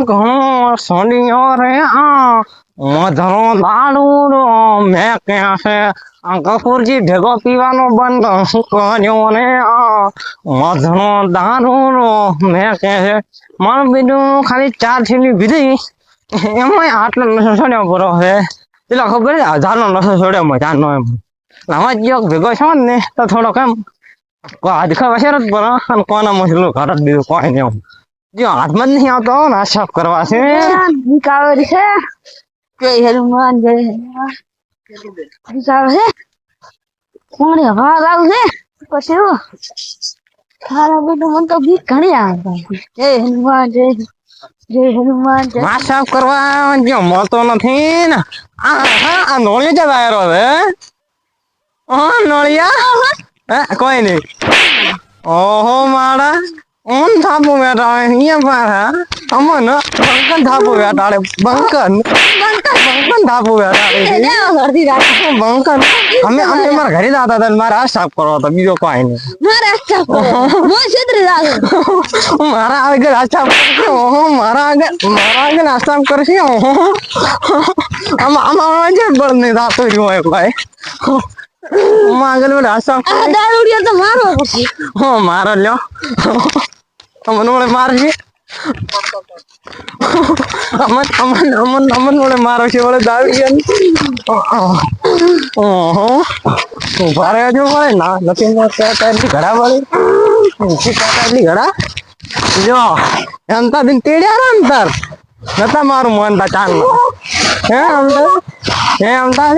ઘણો સોનિયો રે મધરો દારૂ મેં ક્યાં છે આ ગફુરજી ભેગો પીવાનો બંધ કર્યો ને મધરો દારૂ મેં કે છે મારું બીજું ખાલી 4 થેલી પીધી એમાં આટલો નશો છોડ્યો પૂરો છે એટલે ખબર છે 1000 નો નશો છોડ્યો મજાનો એમ આમાં જ ભેગો છો ને તો થોડો કેમ આજકાલ વસેર જ પડે અને કોના મસલું ઘર જ બીજું કોઈ નહીં જો હાથમાં જ નહીં આવતો ને આ સાફ કરવા છે નિકાળ છે જય હનુમાન જય હનુમાન નિકાળ છે કોણ હવા લાવ છે પછી તારા બધું મન તો ગીત ઘણી આવે જય હનુમાન જય હનુમાન જય માં સાફ કરવા જો મળતો નથી ને આ નોળિયો જ આવ્યો છે નોળિયા કોઈ નહીં ઓહો મારા ઓન થાપુ બેઠા અહીંયા પાછા અમન બંકન થાપુ બેઠાડે બંકન થાપુ બેઠાડે બંકન અમે મારા ઘરે જતા હતા મારે આ સાફ કરવો હતો બીજો કોઈ નહીં મારા આગળ આ સાફ કરશે ઓહો મારા આગળ આ સાફ કરશે ઓહો આમાં જે બળ નહીં થતું રહ્યું હોય કોઈ આગળ આ સાફ તો મારો પછી મારો લ્યો મને મારશે અમન મારો છે વળે દાવી ઓહો ઉભા રહ્યા છો વળે ના નથી ઘડા વળે ઘડા જો એમતા દિન તેડ્યા અંતર નતા મારું મન તા ચાલ હે અમતા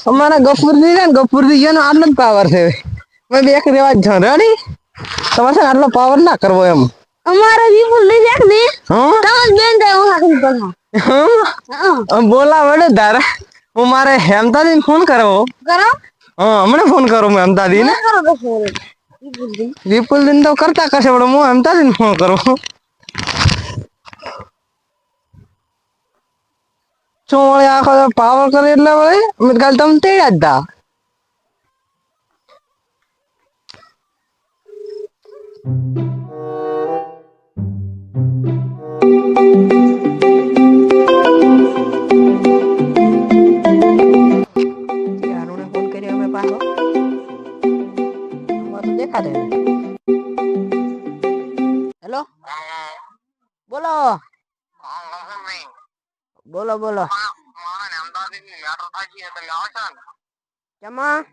અમારા ગફુરજી છે ને ગફુરજી એનો આટલો જ પાવર છે મેં બે એક રેવા જ રેડી તમારે છે ને આટલો પાવર ના કરવો એમ અમારે વિપુલ લઈ જાક ને તમે બેન જાય હું હાકની પગા બોલા વડે તારે હું મારે હેમતાદીને ફોન કરવો કરો હમણાં ફોન કરું મેં હેમતાદીને કરો બસ વિપુલ દિન તો કરતા કરશે પણ હું હેમતાદીને ફોન કરું શું વળે આખો પાવર કરે એટલે વળે મેં કાલ તમે તેડ્યા જ તા ફોન કર્યો અમે પાછો દેખાડે હેલો બોલો બોલો બોલો કેમાં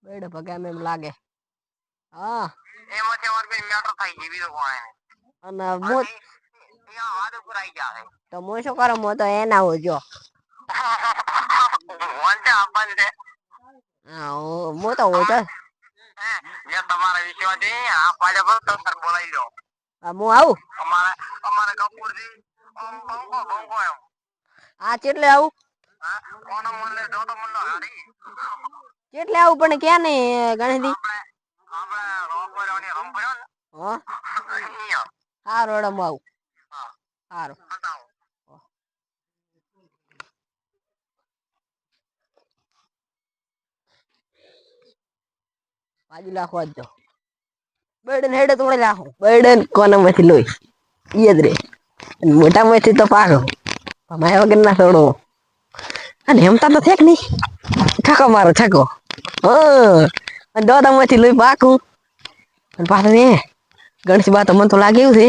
બેડ પગે એમ લાગે હા અને તો હું શું કરું હું તો એના આવું જો હું તો હું તમારા વિશ્વાસી આ પાજા પર તો બોલાવી લો હું આવું અમારે કપૂરજી બંકો એમ હા કેટલે આવું કોનો મનલે જોતો મનનો હારી કેટલે આવું પણ ક્યાં નહીં ગણેશજી આપણે રોકવાની રંભયો ને હા હા રોડમ આવું સારું બાજુ લાખવા જ બર્ડન હેડે તોડે લાખો બર્ડન કોનામાંથી લોહી ઈ જ રે મોટામાંથી તો પાકો માયા વગર ના થોડો અને હેમતા તો થેક નહીં છકો મારો છકો અને દોડામાંથી લોહી પાકું અને પાછું એ ગણેશ બા તો મને તો લાગે એવું છે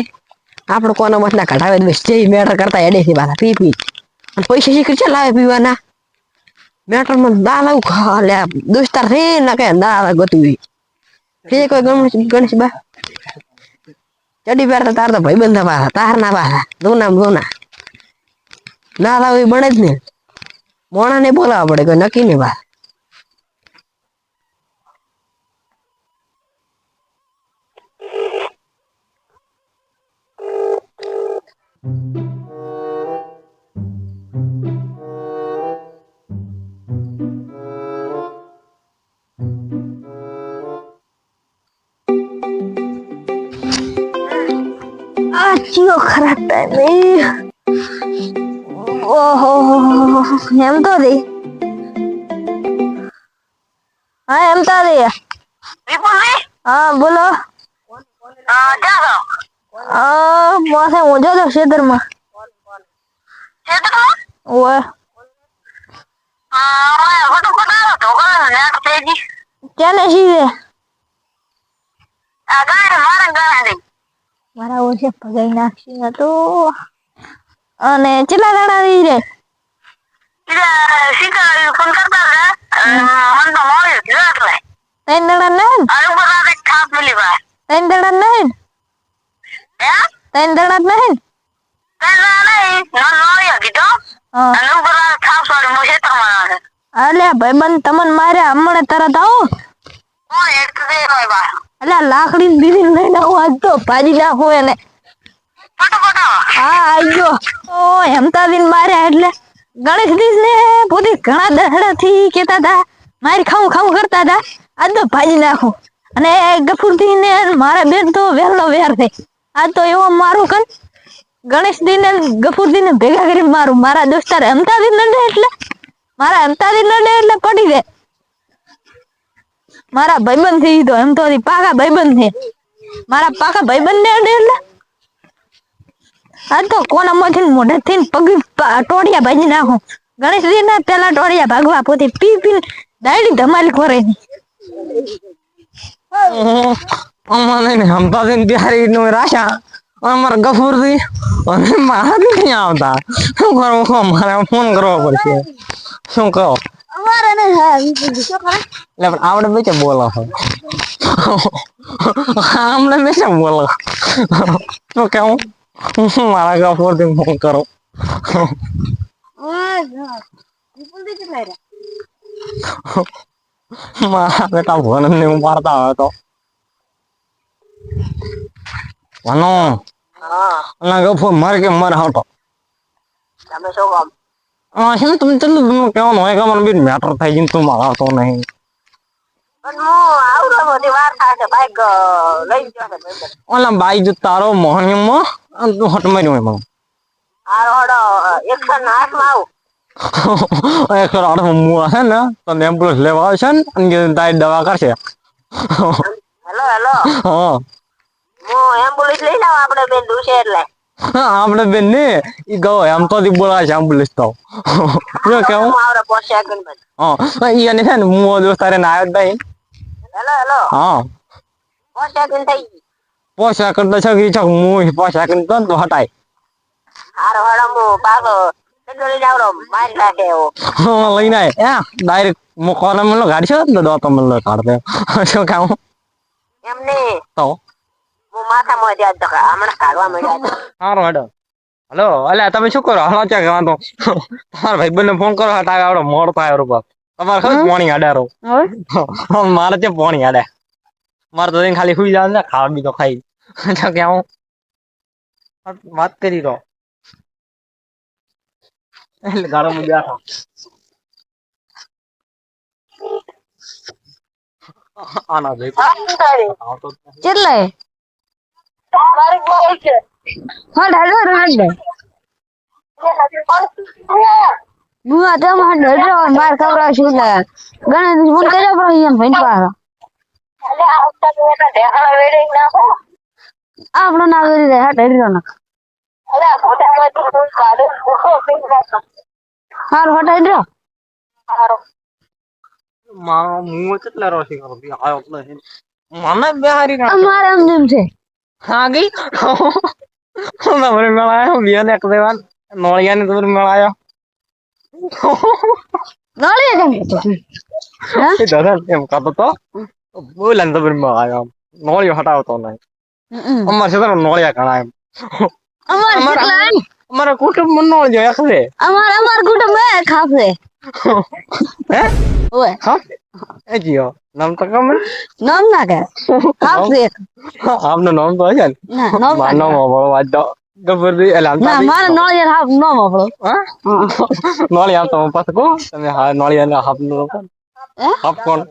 આપણો કોનો મત ના કઢાવે જે મેટર કરતા હેડે છે પાછા પી પી અને પૈસા શીખર છે લાવે પીવાના મેટરમાં દાલ આવું ખાલે દોસ્તાર છે ના કઈ દાલ ગોતું છે કોઈ ગણેશ બા ચડી પહેરતા તાર તો ભાઈ બંધા પાછા તાર ના પાછા દોના દાલ આવું બને જ ને મોણા ને બોલાવવા પડે કોઈ નક્કી નહીં બા ચિયો ખરાબ ટાઈમ ઓહો એમ તો રે હા એમ તારી વિપુલભાઈ હા બોલો ક્યાં છો માથે ઊંઝો તો ખેતરમાં ખેતરમાં ઓય ફટોફટ આવો ઢોકળા નેટ થઈ ગઈ ચાલે સીધે આ ગાડી મારે ગાડી મારા ઓછે ભગાઈ નાખી તો અને કેટલા દાડા રહી રે શીખા ફોન કરતા હતા મન તો મળ્યું કીધું એટલે ત્રણ દાડા નહીં અરે ઉપર રાતે છાપ મિલી ભાઈ ત્રણ દાડા નહીં હે ત્રણ દાડા નહીં કઈ ના નહીં મન મળ્યો કીધું અને ઉપર રાતે છાપ સોડી હું ખેતરમાં આવે અલે ભાઈબંધ તમને માર્યા હમણાં તરત આવો કોણ એક તો દે ભાઈ બા અલે લાકડી દીદી લઈને આવું આજ તો ભાજી નાખો એને ફટોફટ આવો હા આજો ઓ હેમતાદીન માર્યા એટલે ગણેશ દીસ ને પોતે ઘણા દહડા થી કેતા હતા મારી ખાવું ખાવું કરતા હતા આજ તો ભાજી નાખું અને ગફુરદી ને મારા બેન તો વહેલો વેર થઈ આજ તો એવો મારું કન ગણેશ દી ને ગફુરદી ને ભેગા કરી મારું મારા દોસ્તાર હેમતાદીન નડે એટલે મારા હેમતાદીન નડે એટલે પડી જાય મારા ભાઈબંધ થી તો એમ તો પાકા ભાઈબંધ છે મારા પાકા ભાઈબંધ ને અડે એટલે આ તો કોના માંથી મોઢે થઈને પગ ટોળિયા ભાજી નાખું ગણેશજી ને પેલા ટોળિયા ભાગવા પોતે પી પી દાડી ધમાલ કરે અમારે હમતા બિહારી નો રાશા અમારા ગફુરથી અને મારા નહીં આવતા શું કરવું મારે ફોન કરવો પડશે શું કહો અમારે ને શું કરે એટલે પણ આવડે બેચે બોલો આમણે બેચે બોલો શું કેવું મારા ગફુરથી ફોન કરો મારા બેટા ભણ ને મારતા હોય તો ભણો અને ગફુર મારે કે મારે હટો તમે શું કામ છે ને તમે ચાલો તમે કહેવાનું હોય કે મને બી મેટર થઈ ગયું તું મારા તો નહીં પણ હું આવડો બધી વાર થાય છે બાઈક લઈ ગયો છે ભાઈ ઓલા બાઈ જો તારો મોહણીમાં તું હટ માર્યું એમાં હારો હડો 108 માં આવું એક રાડ મુआ है ना तो एम्बुलेंस लेवा છે ને અને તારી દવા કરશે હેલો હેલો હા હું એમ્બ્યુલન્સ લઈને આવું આપણે બેન દુશે એટલે આપણે બેન ને ઈ ગયો એમ તો બોલાય છે એમ્બુલેન્સ તો જો કેવું હું આવડે 5 સેકન્ડ માં હા ઈ અને છે ને મુઓ દોસ્તારે ના આવ્યો દઈ હેલો હેલો હા 5 સેકન્ડ થઈ ગઈ પોસા કરતા છે કે છક મુ પોસા કરતા તો હટાય હારો હડો હું પાછો કેટલો લઈને આવડો મારી નાખે એવો લઈને આય ડાયરેક્ટ મોકોને મને ગાડી છે તો દો તો મને કાઢ દે શું કામ એમ નહીં તો હું માથામાં જ તો હમણાં કાઢવા મળ્યા સારો હેડો હલો અલ્યા તમે શું કરો હાલો ચા કહેવા તો તમારા ભાઈબંધ ને ફોન કરો હટા આવડો મોડતો આવ્યો રૂપા તમારે ખબર પોણી આડારો મારે ત્યાં પોણી આડે મારે તો ખાલી સુઈ જવાનું ને ખાવા બી તો ખાઈ કે હું વાત કરી તો એટલે ગાળો મજા આના ભાઈ કેટલે હડ હડ બુઆ તેમ હડ માર ખવડાવશું એટલે ગણેશ ફોન કર્યો પણ એમ ભાઈ પાડો આપણો ના કરી દે હટ હેડ્યો નાખ હારું હટ હેડ્યો મારો મું કેટલા રોશી કરો બી આયો એટલે મને બેહારી ના અમારે એમ જેમ છે હા ગઈ મને મળાયો બિયાને એક દેવાન નોળિયાને તો મળાયો નળી કેમ હતો એ દાદા એમ કાતો તો બોલાન તો મળાયો નોળિયો હટાવતો નહીં અમાર છે તો નોળિયા ઘણા એમ અમારા કુટુંબ નોળિયો એક છે અમાર કુટુંબ ખાશે હે ઓય હા એ જીઓ નામ તો કમ નામ ના કે ખાશે આપનો નામ તો છે ને ના નામ માનો મોબળો વાજ દો ગબરદી એલાન ના મારે નળિયા હાફ નો મોકલો હા નોળિયા તો પાસ કો તમે હા નોળિયા હાફ નો હાફ કોણ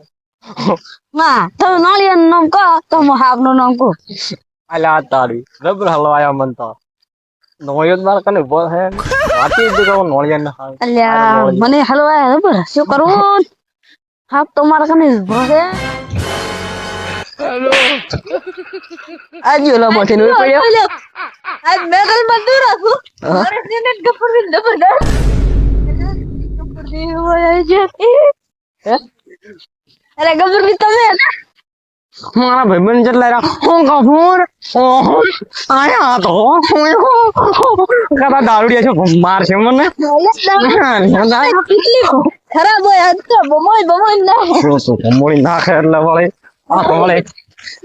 ના તો નળિયા નું નામ કહો તો હું હાફ નું નામ કહું અલા તારી રબર હલવાયા મન તો નોળિયો માર કને બોલ હે વાતી જ કહો નોળિયા ના અલ્યા મને હલવાય બરાબર શું કરવું હાફ તો મારા કને ભરે આજ ઓલા મોથી નો પડ્યો આજ મેં કઈ બધું રાખું મારે તેને ગફર ની જબરદસ્ત ગફર ની હોય છે અરે ગફર ની તમે મારા ભાઈબંધ જેટલા રહ્યા હું કપૂર આયા તો કદા દારૂડિયા છે મારશે મને કેટલી ખરાબ હોય આજ તો બમોય ના મોડી નાખે એટલે વળે આ તો વળે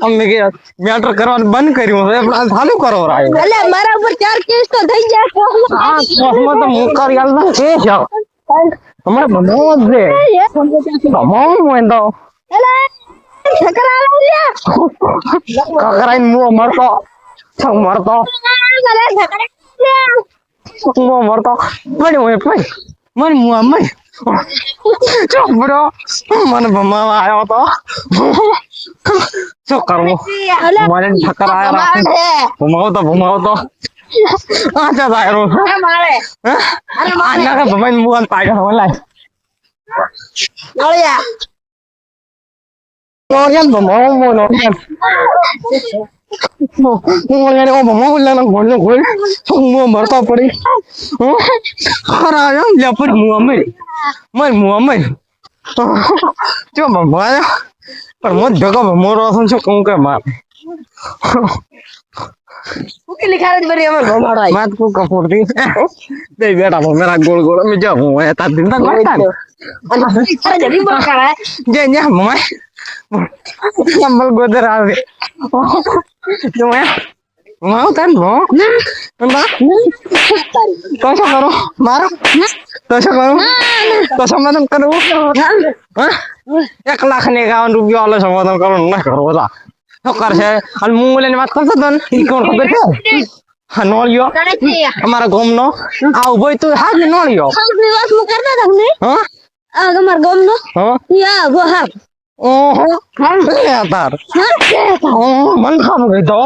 અમે કે મેટર કરવાનું બંધ કર્યું હવે આપણે ચાલુ કરો રાય અલે મારા ઉપર 4 કેસ તો થઈ ગયા આ કોસમાં તો મુકર યાર ના કે છે તમારે બનાવો છે બનાવો હોય તો અલે છકરા લ્યા કકરાઈ મો મરતો છ મરતો અલે છકરા મો મરતો પડ્યો હોય પડ મન મુ મય ચોપડો મને ભમાવા આવ્યો તો શું કરવું મને ઠક્કર આયા રાખે ભમાવતો આ ચા દાયરો મારે આ ના ભમાઈ મુવાન પાડ્યો વલાય નળિયા Ngorian bemau mau norian. Ngorian oh bemau lah ngorian ngorian. Semua marta padi. Orang yang dapat muamai. Muamai. Coba bemau. Permot jaga bemau rasan cokong ke mat. Mungkin lihat di bari aman bemau rai. Mat ku kapur di. Deh biar apa merah gol meja mau ya tadi tak makan. Cara jadi berkara. Jenya mau. Sambal gue terlalu. Cuma ya, mau kan mau? Entah. Kau sama marah? Kau sama tuh kau? Hah? Ya kelak nih kawan rupiah Allah sama tuh kalau nak kau lah. Kau saya al mulai mat kau tuh ikut kau betul. Nol yo. Hamaरा घूमनो आओ बोई तो हाथ में नol yo. हम निवास में करना था हमने हाँ? हमार गांव में हाँ? या वो हाँ Oh, ya tar. Oh, man kamu gitu.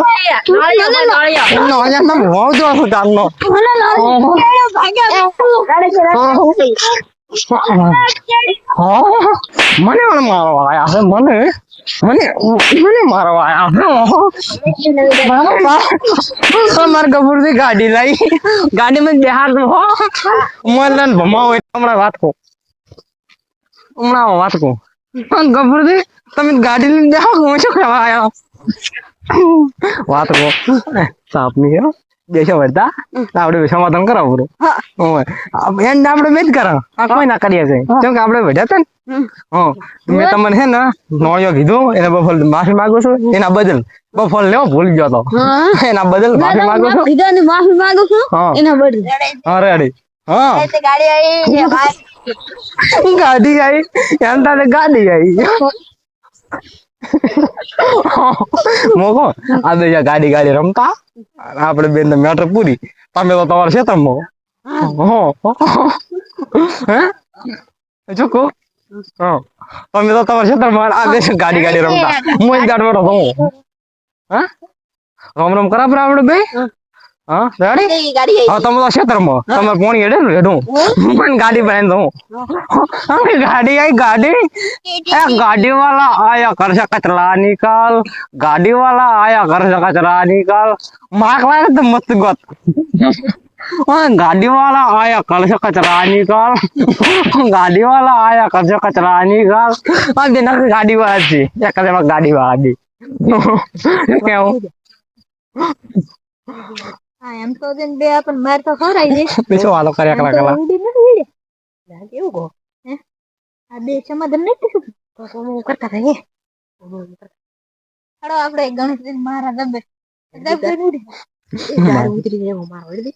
Nolnya tuh mau tuh aku dano. Oh, mana marah ya? Mana marah ya? हमारे कपूर की गाड़ी लाई गाड़ी में बिहार में हो मन भमाओ हमारा बात को कपूर दी तुम गाड़ी ले देखो मुझे खवाया बात को साफ नहीं है जैसे बढ़ता આપણે સમાધાન કરાવ બરો ઓય એન્ડ આપણે મેજ કરા આ કોઈ ના કરીએ છે કેમ કે આપણે બેઠા હતા ને હા મેં તમને હે ને નોળિયો કીધું એને બફલ માફી માંગુ છું એના બદલ બફલ લેવો ભૂલી ગયો તો એના બદલ માફી માંગુ છું કીધું માફી માંગુ છું એના બદલ હા રેડી હા ऐसे गाड़ी आई ये भाई ગાડી આવી એમ તારે ગાડી આવી મોકો આ બે ગાડી રમતા આપણે બેન ને મેટર પૂરી તમે તો તમારા ક્ષેત્રમાં હે જોકો હા તમે તો તમારા ક્ષેત્રમાં આ બે ગાડી રમતા હું જ ગાડવાનો તો હા રામ કરા આપણે બે હા રેડી गाड़ी आई હા તમે તો ક્ષેત્રમાં તમારે પોણી હેડે ને હેડું પણ ગાડી બનાવી દઉં गाड़ी आई गाड़ी गाड़ी वाला आया घर से कचरा निकाल गाड़ी वाला आया घर से कचरा निकाल मार्क लगा तो मत गत गाड़ी वाला आया घर से कचरा निकाल गाड़ी वाला आया घर से कचरा निकाल अब दिन गाड़ी वाला जी या कदे गाड़ी वाला जी क्या हो हाँ हम तो दिन बे अपन मार तो खा रही है पीछे वालों करे कला कला Lagi ugo. ada સમાધાન નહીં થયું તો હું કરતા રહે. હાલો આપણે ગણેશ દિન મારા દબે દબે ઉડી ગાડી ઉતરી જાય હું મારો વળી દે.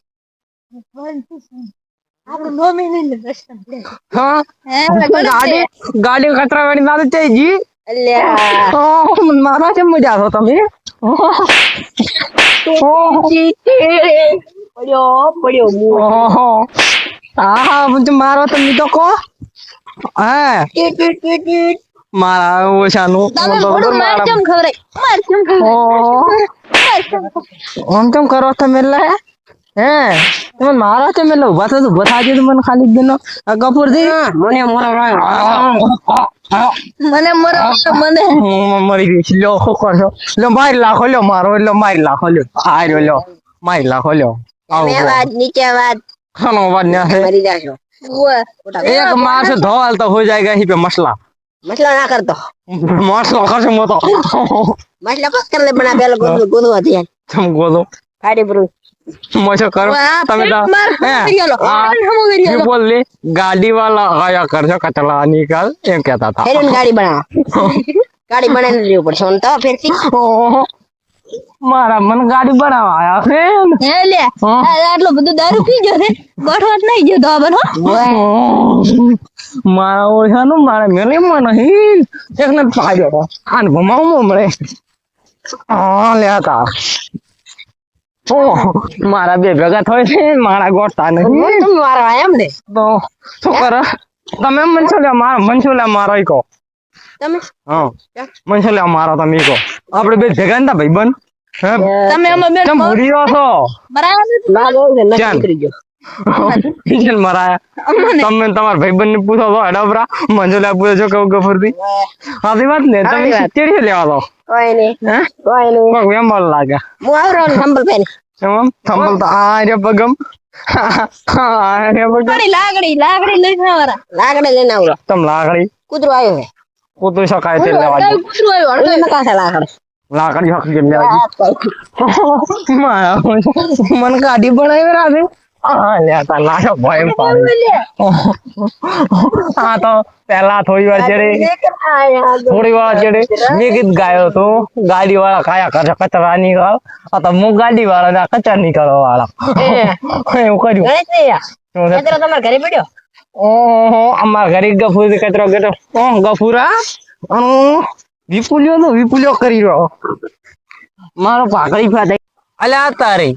આપણે 9 મહિને રસ્તા પડે हाँ गाड़ी गाड़ी खतरा वाली ना चाहिए जी અલ્યા मारा से मजा आता तमे પડ્યો મુ हाँ मुझे मारो तुम तो को है मारा वो शानू તમે મોડું માર કેમ ખવરાય हम तुम करो तो मिल रहा है तुम मारा तो मिल उभा था तो बता दे तुम खाली दिन कपूर दी મને મોરો મને મને મરી ગઈ છે લ્યો શું કરશો લ્યો મારી લાખો લ્યો મારો લ્યો મારી લાખો લ્યો આ રહ્યો લ્યો મારી લાખો લ્યો તમે અવાજ નીચે અવાજ ખાનો અવાજ ના છે મરી જાશો एक मार से धोल तो हो जाएगा यहीं पे मसला મસલા ના કરતો मसला कर से मत મસલા પાસ कर ले बना पहले गोदो आती है तुम गोदो गाड़ी पर मजा करो તમે ये बोल ले गाड़ी वाला आया कर जो कचरा निकाल ये कहता था फिर गाड़ी बना गाड़ी बनाने लिए ऊपर सोन तो फिर सी મારા મન ગાડી બનાવવા આયા છે હે લે આટલો બધો દારૂ પી ગયો છે ગોઠવાટ નહીં ગયો તો બનો મારા ઓળખાનું મારા મેલીમાં નહીં એક ને પાડ્યો આને ભમાવું મળે હા લેતા ઓ મારા બે ભેગા થાય છે મારા ગોઠતા નહીં तुम मारा एम ने તો શું કરે તમે મનસુલા મારો ઈકો તમે હા મનસુલા મારો તમે ઈકો આપણે બે ભેગા નતા ભાઈબંધ હે તમે અમે બે તમે ભૂરીઓ છો બરાબર લાગો છે ન ક્યાં? નીકળી ગયો કિશન મરાયા તમે તમારા ભાઈબંધ ને પૂછો તો અડબરા મનસુલા પૂછો છો કેવું ગફુરથી આધી વાત ને તમે ચીડી લેવા દો કોઈ નહીં હે કોઈ નહીં કોક વેમલ લાગે હું આવરો સંભલ પેન એમ થંબલ તો આ રે પગમ આ રે પગમ લાગડી લઈને આવરા લાકડે લઈને આવરો તમ લાકડી કૂતરો આવ્યો છે કૂતરી શકાય તે લેવા દો કૂતરું આવ્યું એટલે મેં કાસે લાકડે લાકડી હક કે લેવા દો મારા મન ગાડી બનાવી રાધે હા લેતા લાયો ભય પાડી હા તો પહેલા થોડી વાર ચડે થોડી વાર ચડે મેં ગીત ગાયો તો ગાડી વાળા કાયા કરે કચરા નીકાળ આ તો હું ગાડી વાળા ના કચરા નીકાળવા વાળા એવું કર્યું ગણેશ ને યાર કચરો તમારા ઘરે પડ્યો ઓહો અમારા ઘરે ગફુર કચરો ગયો ગફુરા વિપુલ્યો કરી રહ્યો મારો પાકડી ફાટે અલ્યા તારે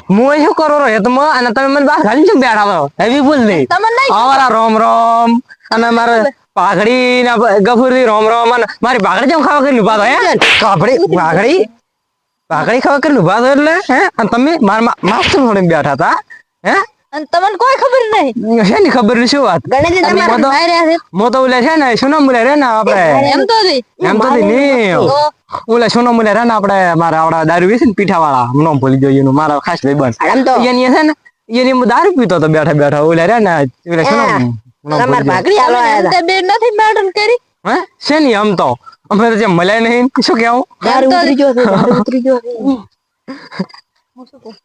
હું શું કરો રહ્યો તમે અને તમે મને બહાર ખાલી શું બેઠા હે વિપુલ ને તમને અમારા રોમ રોમ અને મારે પાઘડી ના ગફુરી રોમ રોમ અને મારી પાઘડી જેમ ખાવા કરી ઉભા હે પાઘડી ખાવા કરી ઉભા એટલે હે અને તમે મારા માસ્ટર થોડી બેઠા હતા હે અને તમને કોઈ ખબર નહીં શેની ખબર ની શું વાત ગણેશ તમારા બહાર રહ્યા છે મોતો ઓલે છે ને શું નામ બોલે રે ને આપડે એમ તો હતી એમ તો નહીં ઓલે શું નામ બોલે રે ને આપડે મારા આવડા દારૂ વેચી ને પીઠા વાળા નામ ભૂલી ગયો એનું મારા ખાસ ભાઈ બંધ આમ તો એની છે ને એની દારૂ પીતો તો બેઠા બેઠા ઓલે રે ને ઓલે શું નામ તમાર ભાગડી હાલો આયા તે બે નથી મેડલ કરી હે શેની આમ તો અમે તો જે મળ્યા નહીં શું કેવું દારૂ ઉતરી ગયો છે દારૂ ઉતરી ગયો છે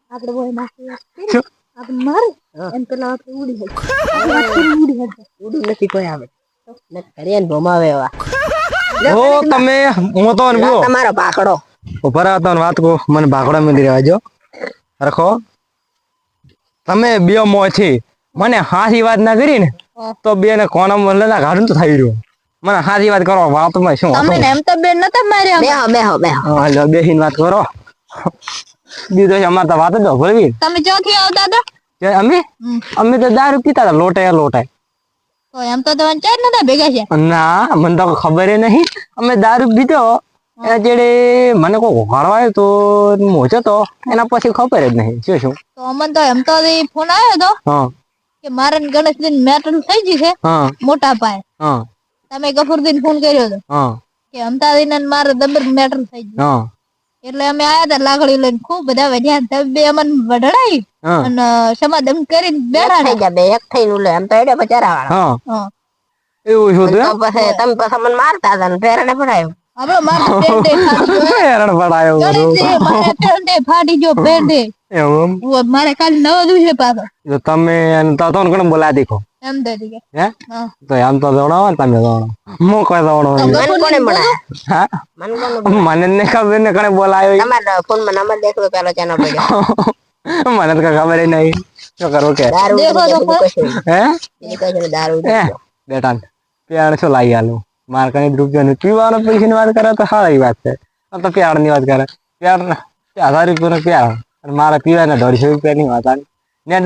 આપણે બોય નાખી શું? આપણે મારે એમ પેલા આપણે ઉડી ઉડી નથી કોઈ આવે ને ઘરે ને ભમાવે એવા ઓ તમે મોતો ને બો તમારો પાકડો ઉપર આવતા વાત કો મને ભાગડા મંદિર આવજો રખો તમે બે મોથી મને હાસી વાત ના કરી ને તો બે ને કોના મને ના ગાડું તો થઈ રહ્યું મને હાસી વાત કરો વાતમાં શું તમે હતું? એમ તો બેન નતા માર્યા બેહો હા લો બેહીને વાત કરો બીજો છે અમારે તો વાત જ ભરવી તમે ચોથી આવતા હતા અમે તો દારૂ પીતા હતા લોટે તો એમ તો તમે ચાર નતા ભેગા છે ના મને તો ખબર નહીં અમે દારૂ પીધો એના જેડે મને કોઈ વગાડવાયો તો મોજો તો એના પછી ખબર જ નહીં શું તો અમને તો એમ તો ફોન આવ્યો હતો હા કે મારે ને ગણેશદીન મેટર થઈ ગઈ છે હા મોટા પાયે હા તમે ગફુરદીન ફોન કર્યો હતો હા કે અમતાદીન ને મારે દબર મેટર થઈ ગઈ હા એટલે અમે આયા હતા લાકડી લઈને ખૂબ બધા વધ્યા તમે બે અમને વઢડાઈ હા અને સમાધાન કરીને બેઠા થઈ જા બે એક થઈને ઉલે એમ તો એડે બચારા વાળા હા હા એવું શું તો પછી તમે પછી મને મારતા હતા ને પેરણે પડાયો આપણો મારે પેન્ટે ફાટી ગયો હેરણ પડાયો ગણેશજી મારે પેન્ટે ફાટી ગયો પેન્ટે એમ મારે ખાલી નવો દિવસે પાછો જો તમે તો કોણ બોલા દીખો એમ તો ઠીક હે હા તો આમ તો દોડાવો ને તમે દોડો મો કોઈ દોડો મન કોને મળાયા હા મન કોને મને ને ખબર ને કણે બોલાયો તમારા ફોન માં નંબર દેખલો પેલો ચાનો પડ્યો મને તો કઈ ખબર નહીં શું કરવું કે દારૂ દેખો તો ઉતરી ગયો, હે બીજું કશું નહીં, દારૂ ઉતરી ગયો. બેટા પ્યાર શું લાવી આલું માર કઈ રૂપિયા નું પીવાનો પૈસા ની વાત કરે તો સારી વાત છે આ તો પ્યાર ની વાત કરે પ્યાર 1000 રૂપિયા પ્યાર અને મારા પીવાના 150 રૂપિયા ની વાત આની ને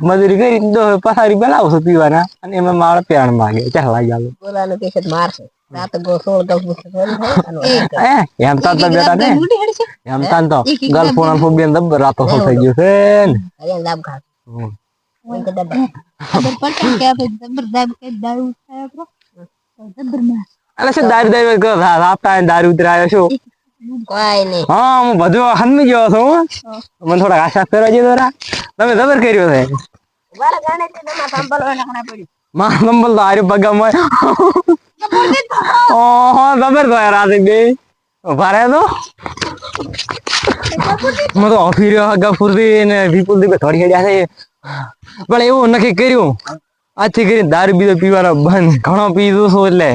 મજૂરી કરી પચાસ રૂપિયા લાવશો પીવાના અને એમાં મારા પ્યાર માંગે ચાલ લાવી આલું બોલાનો કેસે મારશે રાત ગો 16 10 થોડી થાય હે એમ તાન તો બેટા ને ઉડી હડી છે એમ તાન તો ગર્લફ્રેન્ડ ફૂ બેન દબ રાતો હો થઈ ગયો છે ને અરે દાબ ખા હમ. ઓય કદા ખબર પડશે કે આપણે જબર દાબ કે દારૂ ખાય આપણો જબર માં એટલે શું દારૂ કરો આપતા દારૂ ઉતરાયો છું કોઈ નહીં હા હું બધું હમી ગયો છું મને થોડા આશા કરવા જેવો જરા તમે જબર કર્યો છે વારે ગાણે તે તમારા સંભળ હોય નખણા પડ્યું માં નંબર તો આર્યો પગામાં ઓહો જબર તો યાર આજે બે ભારે તો હું તો ઓફિર્યો ગફુરથી ને વિપુલથી થોડી હેડ્યા છે પણ એવું નક્કી કર્યું આજથી કરી દારૂ બીજો પીવાનો બંધ ઘણો પીધું છું એટલે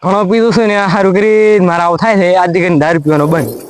ઘણો પીધું છું ને સારું કરી મારા આવું થાય છે આજથી કરીને દારૂ પીવાનો બંધ